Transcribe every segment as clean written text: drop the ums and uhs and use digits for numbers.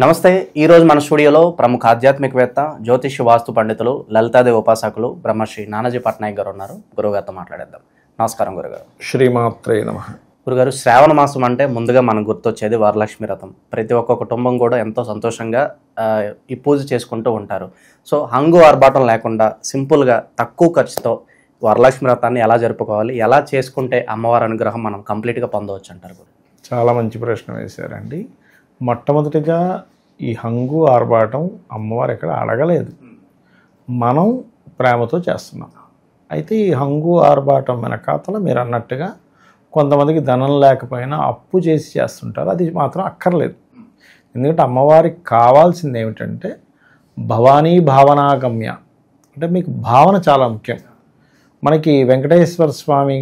నమస్తే. ఈరోజు మన స్టూడియోలో ప్రముఖ ఆధ్యాత్మికవేత్త, జ్యోతిష్య వాస్తు పండితులు, లలితాదేవి ఉపాసకులు బ్రహ్మశ్రీ నానాజీ పట్నాయక్ గారు ఉన్నారు. గురుగారితో మాట్లాడేద్దాం. నమస్కారం గురుగారు. శ్రీమాత్రే నమః. గురుగారు, శ్రావణ మాసం అంటే ముందుగా మనకు గుర్తొచ్చేది వరలక్ష్మి వ్రతం. ప్రతి ఒక్క కుటుంబం కూడా ఎంతో సంతోషంగా ఈ పూజ చేసుకుంటూ ఉంటారు. సో హంగు ఆర్భాటం లేకుండా సింపుల్గా తక్కువ ఖర్చుతో వరలక్ష్మి వ్రతాన్ని ఎలా జరుపుకోవాలి, ఎలా చేసుకుంటే అమ్మవారి అనుగ్రహం మనం కంప్లీట్గా పొందవచ్చు అంటారు? చాలా మంచి ప్రశ్న వేశారండి. మొట్టమొదటిగా ఈ హంగు ఆర్భాటం అమ్మవారు ఎక్కడ అడగలేదు, మనం ప్రేమతో చేస్తున్నాం. అయితే ఈ హంగు ఆర్భాటం వెనకాతల మీరు అన్నట్టుగా కొంతమందికి ధనం లేకపోయినా అప్పు చేసి చేస్తుంటారు. అది మాత్రం అక్కర్లేదు. ఎందుకంటే అమ్మవారికి కావాల్సింది ఏమిటంటే భవానీ భావనాగమ్య, అంటే మీకు భావన చాలా ముఖ్యం. మనకి వెంకటేశ్వర స్వామి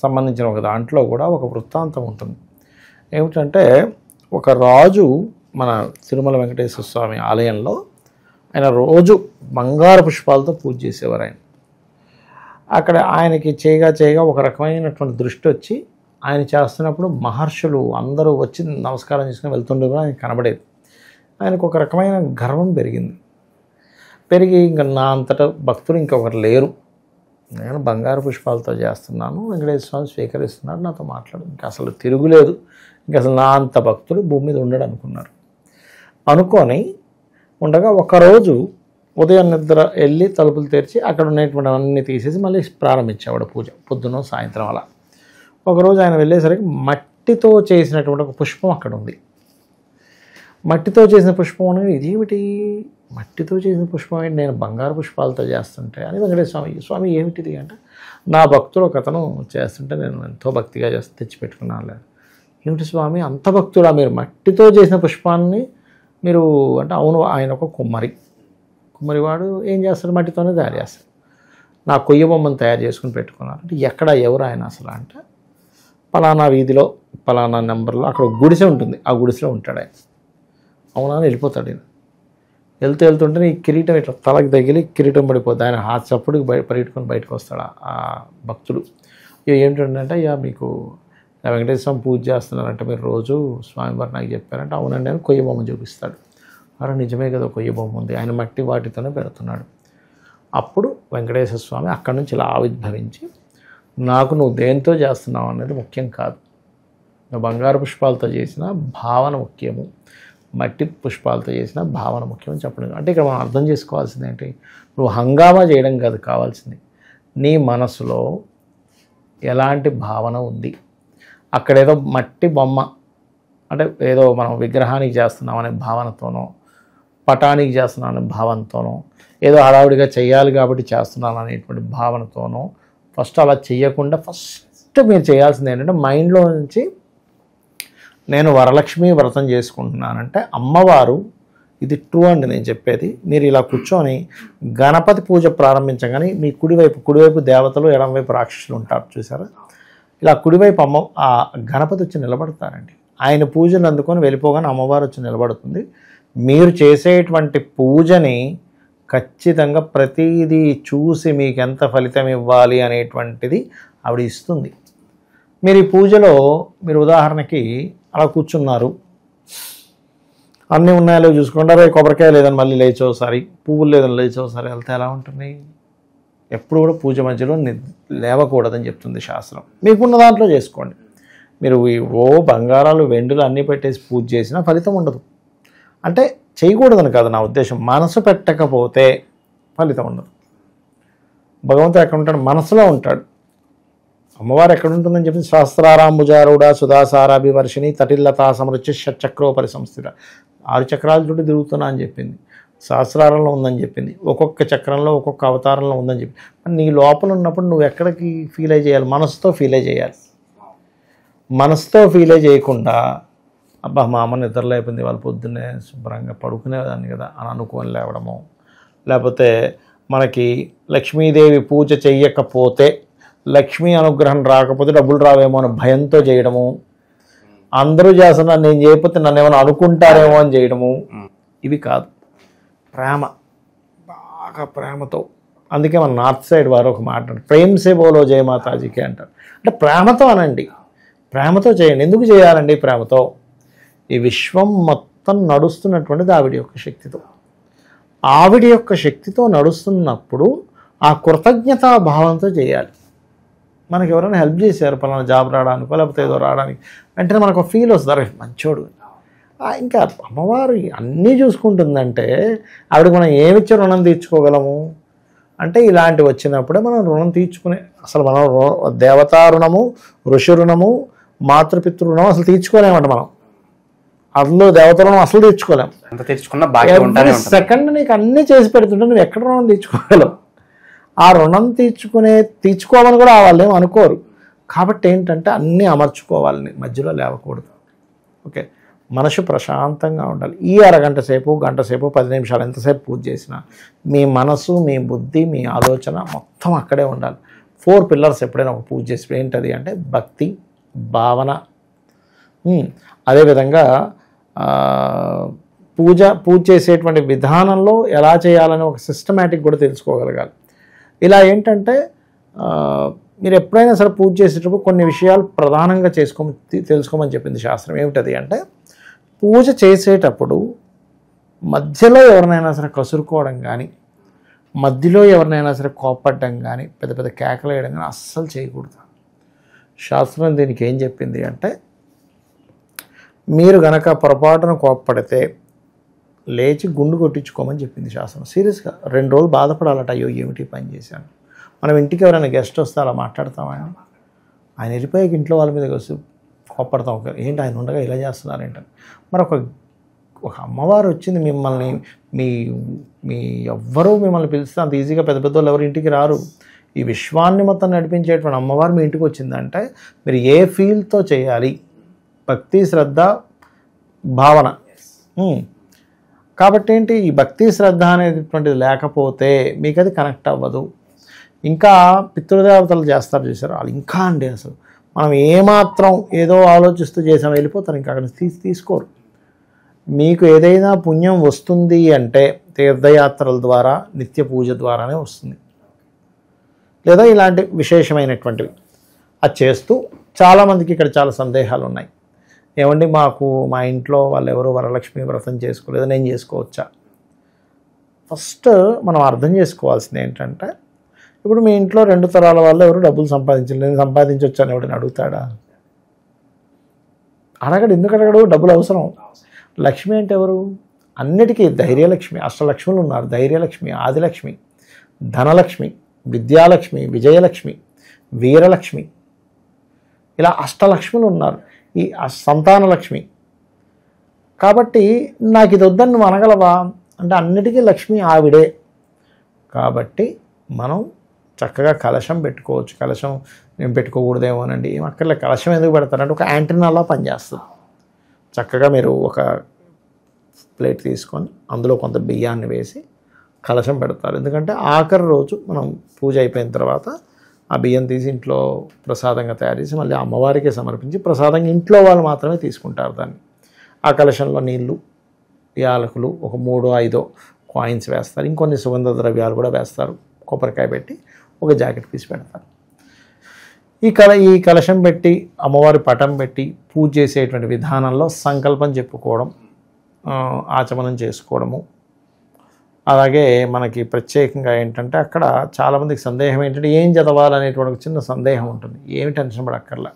సంబంధించిన ఒక దాంట్లో కూడా ఒక వృత్తాంతం ఉంటుంది. ఏమిటంటే ఒక రాజు మన తిరుమల వెంకటేశ్వర స్వామి ఆలయంలో ఆయన రోజు బంగారు పుష్పాలతో పూజ చేసేవారు. అక్కడ ఆయనకి చేయగా ఒక రకమైనటువంటి దృష్టి వచ్చి ఆయన చేస్తున్నప్పుడు మహర్షులు అందరూ వచ్చి నమస్కారం చేసుకుని వెళ్తుండే కూడా ఆయన కనబడేది. ఆయనకు ఒక రకమైన గర్వం పెరిగి ఇంకా నా అంతటా భక్తులు ఇంకొకరు లేరు, నేను బంగారు పుష్పాలతో చేస్తున్నాను, వెంకటేశ్వర స్వామి స్వీకరిస్తున్నాడు, నాతో మాట్లాడు, ఇంకా అసలు తిరుగులేదు, ఇంకా అసలు నా అంత భక్తులు భూమి మీద ఉండడు అనుకొని ఉండగా ఒకరోజు ఉదయం నిద్ర వెళ్ళి తలుపులు తెరిచి అక్కడ ఉన్నటువంటి అన్నీ తీసేసి మళ్ళీ ప్రారంభించేవాడు పూజ, పొద్దున సాయంత్రం అలా. ఒకరోజు ఆయన వెళ్ళేసరికి మట్టితో చేసినటువంటి ఒక పుష్పం అక్కడ ఉంది. మట్టితో చేసిన పుష్పం అనేది ఇదేమిటి, మట్టితో చేసిన పుష్పం ఏంటి, నేను బంగారు పుష్పాలతో చేస్తుంటే అని వెంకటేశ్వర స్వామి ఏమిటిది అంటే, నా భక్తుడు ఒక అతను చేస్తుంటే నేను ఎంతో భక్తిగా చేస్తే తెచ్చిపెట్టుకున్నాను. లేదు, ఏమిటి స్వామి అంత భక్తుడా, మీరు మట్టితో చేసిన పుష్పాన్ని మీరు అంటే, అవును, ఆయన ఒక కుమ్మరివాడు ఏం చేస్తాడు, మట్టితోనే తయారు చేస్తాడు. నా కొయ్య బొమ్మను తయారు చేసుకుని పెట్టుకున్నారు. అంటే ఎక్కడ ఎవరు ఆయన అసలు అంటే, పలానా వీధిలో పలానా నెంబర్లో అక్కడ గుడిసె ఉంటుంది, ఆ గుడిసెలో ఉంటాడు ఆయన. అవునా అని వెళ్ళిపోతాడు. ఆయన వెళ్తుంటే ఈ కిరీటం ఇట్లా తలకి తగిలి కిరీటం పడిపోద్ది. ఆయన హాత్ చప్పుడుకి పరిగెట్టుకొని బయటకు వస్తాడు ఆ భక్తుడు. ఏమిటంటే, అయ్యా మీకు వెంకటేశ్వర స్వామి పూజ చేస్తున్నారంటే మీరు రోజు స్వామివారు నాకు చెప్పారంటే, అవునండి అని కొయ్య బొమ్మ చూపిస్తాడు. అరే నిజమే కదా, కొయ్య బొమ్మ ఉంది, ఆయన మట్టి వాటితోనే పెడుతున్నాడు. అప్పుడు వెంకటేశ్వర స్వామి అక్కడి నుంచి ఇలా ఆవిర్భవించి, నాకు నువ్వు దేంతో చేస్తున్నావు అనేది ముఖ్యం కాదు, నువ్వు బంగారు పుష్పాలతో చేసిన భావన ముఖ్యము, మట్టి పుష్పాలతో చేసిన భావన ముఖ్యం అని చెప్పడం. అంటే ఇక్కడ మనం అర్థం చేసుకోవాల్సింది ఏంటి, నువ్వు హంగామా చేయడం కాదు కావాల్సింది, నీ మనసులో ఎలాంటి భావన ఉంది. అక్కడ ఏదో మట్టి బొమ్మ అంటే ఏదో మనం విగ్రహానికి చేస్తున్నాం అనే భావనతోనో, పటానికి చేస్తున్నాం అనే భావనతోనో, ఏదో హడావుడిగా చేయాలి కాబట్టి చేస్తున్నాను అనేటువంటి భావనతోనో ఫస్ట్ అలా చేయకుండా ఫస్ట్ మీరు చేయాల్సింది ఏంటంటే, మైండ్లో నుంచి నేను వరలక్ష్మి వ్రతం చేసుకుంటున్నానంటే అమ్మవారు, ఇది ట్రూ అండి నేను చెప్పేది. మీరు ఇలా కూర్చొని గణపతి పూజ ప్రారంభించగానే మీ కుడివైపు దేవతలు, ఎడమవైపు రాక్షసులు ఉంటారు చూసారా, ఇలా కుడివైపు ఆ గణపతి వచ్చి నిలబడతారండి. ఆయన పూజను అందుకొని వెళ్ళిపోగానే అమ్మవారు వచ్చి నిలబడుతుంది. మీరు చేసేటువంటి పూజని ఖచ్చితంగా ప్రతిదీ చూసి మీకు ఎంత ఫలితం ఇవ్వాలి అనేటువంటిది ఆవిడ ఇస్తుంది. మీరు ఈ పూజలో మీరు ఉదాహరణకి అలా కూర్చున్నారు, అన్నీ ఉన్నాయో చూసుకుంటారు, కొబ్బరికాయ లేదని మళ్ళీ లేచోసారి, పువ్వులు లేదని లేచోసారి వెళ్తే ఎలా ఉంటుంది. ఎప్పుడు కూడా పూజ మధ్యలో లేవకూడదని చెప్తుంది శాస్త్రం. మీకున్న దాంట్లో చేసుకోండి. మీరు బంగారాలు వెండులు అన్నీ పెట్టేసి పూజ చేసినా ఫలితం ఉండదు. అంటే చేయకూడదని కాదు నా ఉద్దేశం, మనసు పెట్టకపోతే ఫలితం ఉండదు. భగవంతుడు ఎక్కడ ఉంటాడు, మనసులో ఉంటాడు. అమ్మవారు ఎక్కడ ఉంటుందని చెప్పింది, శాస్త్రారాంబుజారుడ సుధాసారాభివర్షిణి తటిల్లతా సమృచ్చి షట్చక్రోపరి సంస్థిత, 6 చక్రాల చుట్టూ తిరుగుతున్నా అని చెప్పింది. సహస్రారంలో ఉందని చెప్పింది, ఒక్కొక్క చక్రంలో ఒక్కొక్క అవతారంలో ఉందని చెప్పి. నీ లోపల ఉన్నప్పుడు నువ్వు ఎక్కడికి ఫీల్ చేయాలి, మనసుతో ఫీల్ చేయాలి. మనసుతో ఫీల్ చేయకుండా అబ్బా మా అమ్మ నిద్రలో అయిపోయింది, వాళ్ళు పొద్దున్నే శుభ్రంగా పడుకునేదాన్ని కదా అని అనుకొని లేవడము, లేకపోతే మనకి లక్ష్మీదేవి పూజ చెయ్యకపోతే, లక్ష్మీ అనుగ్రహం రాకపోతే డబ్బులు రావేమో అని భయంతో చేయడము, అందరూ చేస్తున్నా నేను చేయకపోతే నన్ను ఏమైనా అనుకుంటారేమో అని చేయడము, ఇవి కాదు. ప్రేమ, బాగా ప్రేమతో. అందుకే మన నార్త్ సైడ్ వారు ఒక మాట అంటారు, ప్రేమ్ సే బోలో జయ మాతాజీకి అంటారు. అంటే ప్రేమతో అనండి, ప్రేమతో చేయండి. ఎందుకు చేయాలండి ప్రేమతో, ఈ విశ్వం మొత్తం మొత్తం నడుస్తున్నటువంటిది ఆవిడ యొక్క శక్తితో. ఆవిడ యొక్క శక్తితో నడుస్తున్నప్పుడు ఆ కృతజ్ఞతా భావంతో చేయాలి. మనకు ఎవరైనా హెల్ప్ చేశారు పలానా జాబ్ రావడానికో లేకపోతే ఏదో రావడానికి, వెంటనే మనకు ఒక ఫీల్ వస్తుంది, అరే మంచోడు. ఇంకా అమ్మవారు అన్నీ చూసుకుంటుందంటే ఆవిడకి మనం ఏమిచ్చి రుణం తీర్చుకోగలము అంటే ఇలాంటివి వచ్చినప్పుడే మనం రుణం తీర్చుకునే, అసలు మనం దేవతా రుణము, ఋషి రుణము, మాతృపితృ రుణం అసలు తీర్చుకోలేమంట మనం. అందులో దేవత రుణం అసలు తీర్చుకోలేము. సెకండ్ నీకు అన్నీ చేసి పెడుతుంటే నువ్వు ఎక్కడ రుణం తీర్చుకోగలవు? ఆ రుణం తీర్చుకోవాలని కూడా వాళ్ళు ఏమి అనుకోరు. కాబట్టి ఏంటంటే అన్నీ అమర్చుకోవాలని, మధ్యలో లేవకూడదు. ఓకే, మనసు ప్రశాంతంగా ఉండాలి. ఈ అరగంట సేపు, గంట సేపు, 10 నిమిషాలు ఎంతసేపు పూజ చేసినా మీ మనసు, మీ బుద్ధి, మీ ఆలోచన మొత్తం అక్కడే ఉండాలి. 4 పిల్లర్స్ ఎప్పుడైనా ఒక పూజ చేసి ఏంటది అంటే భక్తి, భావన, అదేవిధంగా పూజ చేసేటువంటి విధానంలో ఎలా చేయాలని ఒక సిస్టమేటిక్ కూడా తెలుసుకోగలగాలి. ఇలా ఏంటంటే మీరు ఎప్పుడైనా సరే పూజ చేసేటప్పుడు కొన్ని విషయాలు ప్రధానంగా తెలుసుకోమని చెప్పింది శాస్త్రం. ఏమిటది అంటే పూజ చేసేటప్పుడు మధ్యలో ఎవరినైనా సరే కసురుకోవడం కానీ, మధ్యలో ఎవరినైనా సరే కోప్పడడం కానీ, పెద్ద పెద్ద కేకలు వేయడం కానీ అస్సలు చేయకూడదు. శాస్త్రం దీనికి ఏం చెప్పింది అంటే మీరు గనక పొరపాటున కోప్పడితే లేచి గుండు కొట్టించుకోమని చెప్పింది శాస్త్రం. సీరియస్గా 2 రోజులు బాధపడాలట, అయ్యో ఏమిటి పని చేశాను. మనం ఇంటికి ఎవరైనా గెస్ట్ వస్తే అలా మాట్లాడతామని, ఆయన వెళ్ళిపోయాక ఇంట్లో వాళ్ళ మీద కోప్పడతాం. ఏంటి ఆయన ఉండగా ఇలా చేస్తున్నారు ఏంటని. మరి ఒక అమ్మవారు వచ్చింది, మిమ్మల్ని మీ ఎవ్వరూ మిమ్మల్ని పిలిస్తే అంత ఈజీగా పెద్ద పెద్ద వాళ్ళు ఎవరు ఇంటికి రారు. ఈ విశ్వాన్ని మొత్తం నడిపించేటువంటి అమ్మవారు మీ ఇంటికి వచ్చిందంటే మీరు ఏ ఫీల్తో చేయాలి, భక్తి, శ్రద్ధ, భావన. కాబట్టి ఏంటి, ఈ భక్తి శ్రద్ధ అనేటువంటిది లేకపోతే మీకు అది కనెక్ట్ అవ్వదు. ఇంకా పితృదేవతలు చేస్తారు చూసారు, వాళ్ళు ఇంకా అండి అసలు మనం ఏమాత్రం ఏదో ఆలోచిస్తూ చేసాం వెళ్ళిపోతారు, ఇంకా అక్కడ తీసుకోరు. మీకు ఏదైనా పుణ్యం వస్తుంది అంటే తీర్థయాత్రల ద్వారా, నిత్య పూజ ద్వారానే వస్తుంది, లేదా ఇలాంటి విశేషమైనటువంటివి అది చేస్తూ. చాలామందికి ఇక్కడ చాలా సందేహాలు ఉన్నాయి. ఏమండి మా ఇంట్లో వాళ్ళు ఎవరు వరలక్ష్మి వ్రతం చేసుకోలేదు, నేను చేసుకోవచ్చా? ఫస్ట్ మనం అర్థం చేసుకోవాల్సింది ఏంటంటే ఇప్పుడు మీ ఇంట్లో 2 తరాల వాళ్ళు ఎవరు డబ్బులు సంపాదించలేదు, నేను సంపాదించవచ్చని ఎవడని అడుగుతాడా? అడగడు. ఎందుకు అడగడు? డబ్బులు అవసరం. లక్ష్మి అంటే ఎవరు? అన్నిటికీ ధైర్యలక్ష్మి. అష్టలక్ష్ములు ఉన్నారు. ధైర్యలక్ష్మి, ఆదిలక్ష్మి, ధనలక్ష్మి, విద్యాలక్ష్మి, విజయలక్ష్మి, వీరలక్ష్మి, ఇలా అష్టలక్ష్ములు ఉన్నారు. ఈ సంతానలక్ష్మి. కాబట్టి నాకు ఇది వద్దని నువ్వు అనగలవా అంటే అన్నిటికీ లక్ష్మి ఆవిడే. కాబట్టి మనం చక్కగా కలశం పెట్టుకోవచ్చు. కలశం నేను పెట్టుకోకూడదేమోనండి, ఏం అక్కర్లే. కలశం ఎందుకు పెడతారంటే ఒక యాంటీనాలా పనిచేస్తుంది. చక్కగా మీరు ఒక ప్లేట్ తీసుకొని అందులో కొంత బియ్యాన్ని వేసి కలశం పెడతారు. ఎందుకంటే ఆఖరి రోజు మనం పూజ అయిపోయిన తర్వాత ఆ బియ్యం తీసి ఇంట్లో ప్రసాదంగా తయారు చేసి మళ్ళీ అమ్మవారికే సమర్పించి ప్రసాదంగా ఇంట్లో వాళ్ళు మాత్రమే తీసుకుంటారు దాన్ని. ఆ కలశంలో నీళ్ళు, యాలకులు, ఒక 3-5 కాయిన్స్ వేస్తారు. ఇంకొన్ని సుగంధ ద్రవ్యాలు కూడా వేస్తారు. కొబ్బరికాయ పెట్టి ఒక జాకెట్ పీస్ పెడతారు. ఈ కలశం పెట్టి అమ్మవారి పటం పెట్టి పూజ చేసేటువంటి విధానంలో సంకల్పం చెప్పుకోవడం, ఆచమనం చేసుకోవడము. అలాగే మనకి ప్రత్యేకంగా ఏంటంటే అక్కడ చాలామందికి సందేహం ఏంటంటే ఏం చదవాలనేటువంటి చిన్న సందేహం ఉంటుంది. ఏమి టెన్షన్ పడక్కర్లా.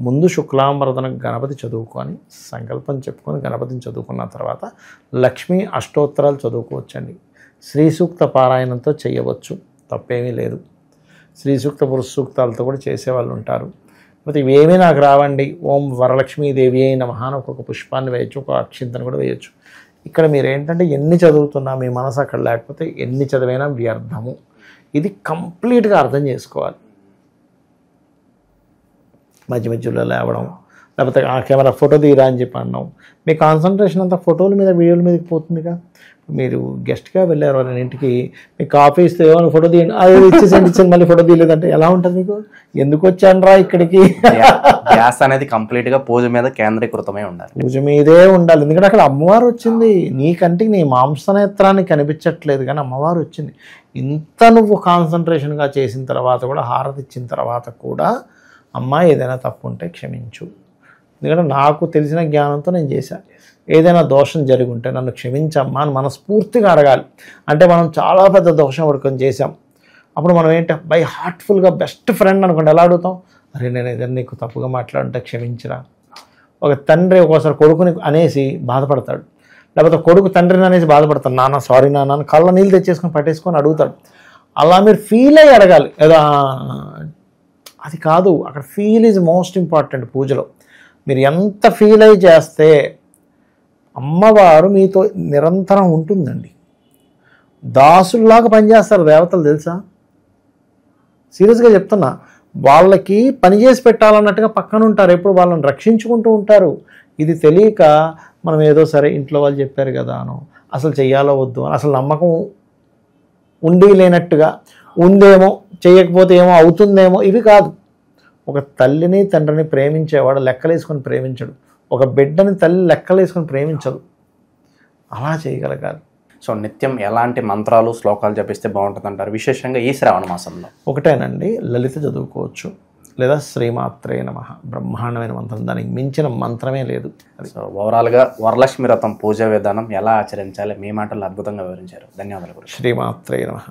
ముందు శుక్లాంబరదన గణపతి చదువుకొని సంకల్పం చెప్పుకొని గణపతిని చదువుకున్న తర్వాత లక్ష్మీ అష్టోత్తరాలు చదువుకోవచ్చండి. శ్రీ సూక్త పారాయణంతో చేయవచ్చు, తప్పేమీ లేదు. శ్రీ సూక్త పురుష సూక్తాలతో కూడా చేసేవాళ్ళు ఉంటారు. అయితే ఇవేమీ నాకు రావండి, ఓం వరలక్ష్మీదేవి అయిన మహాన్ ఒక్కొక్క పుష్పాన్ని వేయచ్చు, ఒక అక్షింతను కూడా వేయచ్చు. ఇక్కడ మీరు ఏంటంటే ఎన్ని చదువుతున్నా మీ మనసు అక్కడ లేకపోతే ఎన్ని చదివైనా వ్యర్థము. ఇది కంప్లీట్గా అర్థం చేసుకోవాలి. మధ్య మధ్యలో లేవడం, లేకపోతే ఆ కెమెరా ఫోటో తీయరా అని చెప్పి అన్నాం, మీ కాన్సన్ట్రేషన్ అంతా ఫోటోల మీద, వీడియోల మీదకి పోతుందిగా. మీరు గెస్ట్గా వెళ్ళారు వాళ్ళ ఇంటికి, మీకు కాఫీ ఇస్తే ఏమైనా ఫోటో తీయండి, అది ఇచ్చేసి మళ్ళీ ఫోటో తీయలేదంటే ఎలా ఉంటుంది మీకు? ఎందుకు వచ్చాను రా ఇక్కడికి? ధ్యాస అనేది కంప్లీట్గా పూజ మీద కేంద్రీకృతమై ఉండాలి. పూజ మీదే ఉండాలి. ఎందుకంటే అక్కడ అమ్మవారు వచ్చింది. నీ కంటికి నీ మాంసనేత్రాన్ని కనిపించట్లేదు కానీ అమ్మవారు వచ్చింది. ఇంత నువ్వు కాన్సన్ట్రేషన్గా చేసిన తర్వాత కూడా, హారతి ఇచ్చిన తర్వాత కూడా, అమ్మ ఏదైనా తప్పు ఉంటే క్షమించు, ఎందుకంటే నాకు తెలిసిన జ్ఞానంతో నేను చేశాను. ఏదైనా దోషం జరిగి ఉంటే నన్ను క్షమించమ్మా అని మనస్ఫూర్తిగా అడగాలి. అంటే మనం చాలా పెద్ద దోషం వరకు చేశాం, అప్పుడు మనం ఏంటి బై హార్ట్ఫుల్గా బెస్ట్ ఫ్రెండ్ అనుకోండి ఎలా అడుగుతాం, అరే నేను ఏదైనా నీకు తప్పుగా మాట్లాడుంటే క్షమించరా. ఒక తండ్రి ఒక్కోసారి కొడుకుని అనేసి బాధపడతాడు, లేకపోతే కొడుకు తండ్రిని అనేసి బాధపడతాడు, నాన్న సారీ నాన్న అని కళ్ళ నీళ్ళు తెచ్చేసుకొని పట్టేసుకొని అడుగుతాడు. అలా మీరు ఫీల్ అయ్యి అడగాలి. ఏదో అది కాదు, అక్కడ ఫీల్ ఈజ్ మోస్ట్ ఇంపార్టెంట్. పూజలో మీరు ఎంత ఫీల్ అయ్యి చేస్తే అమ్మవారు మీతో నిరంతరం ఉంటుందండి. దాసుల్లాగా పనిచేస్తారు దేవతలు తెలుసా, సీరియస్గా చెప్తున్నా. వాళ్ళకి పని చేసి పెట్టాలన్నట్టుగా పక్కన ఉంటారు, ఎప్పుడు వాళ్ళని రక్షించుకుంటూ ఉంటారు. ఇది తెలియక మనం ఏదో సరే ఇంట్లో వాళ్ళు చెప్పారు కదా అనో, అసలు చెయ్యాలో వద్దు అని అసలు నమ్మకం ఉండి లేనట్టుగా, ఉందేమో చేయకపోతే ఏమో అవుతుందేమో, ఇవి కాదు. ఒక తల్లిని తండ్రిని ప్రేమించేవాడు లెక్కలేసుకొని ప్రేమించడు, ఒక బిడ్డని తల్లి లెక్కలేసుకొని ప్రేమించదు. అలా చేయగలగాలి. సో నిత్యం ఎలాంటి మంత్రాలు శ్లోకాలు జపిస్తే బాగుంటుంది అంటారు, విశేషంగా ఈ శ్రావణ మాసంలో? ఒకటేనండి, లలిత చదువుకోవచ్చు, లేదా శ్రీమాత్రే నమః, బ్రహ్మాండమైన మంత్రం, దానికి మించిన మంత్రమే లేదు. సో ఓవరాల్గా వరలక్ష్మి వ్రతం పూజా విధానం ఎలా ఆచరించాలి మీ మాటల్లో అద్భుతంగా వివరించారు. ధన్యవాదాలు. శ్రీమాత్రే నమః.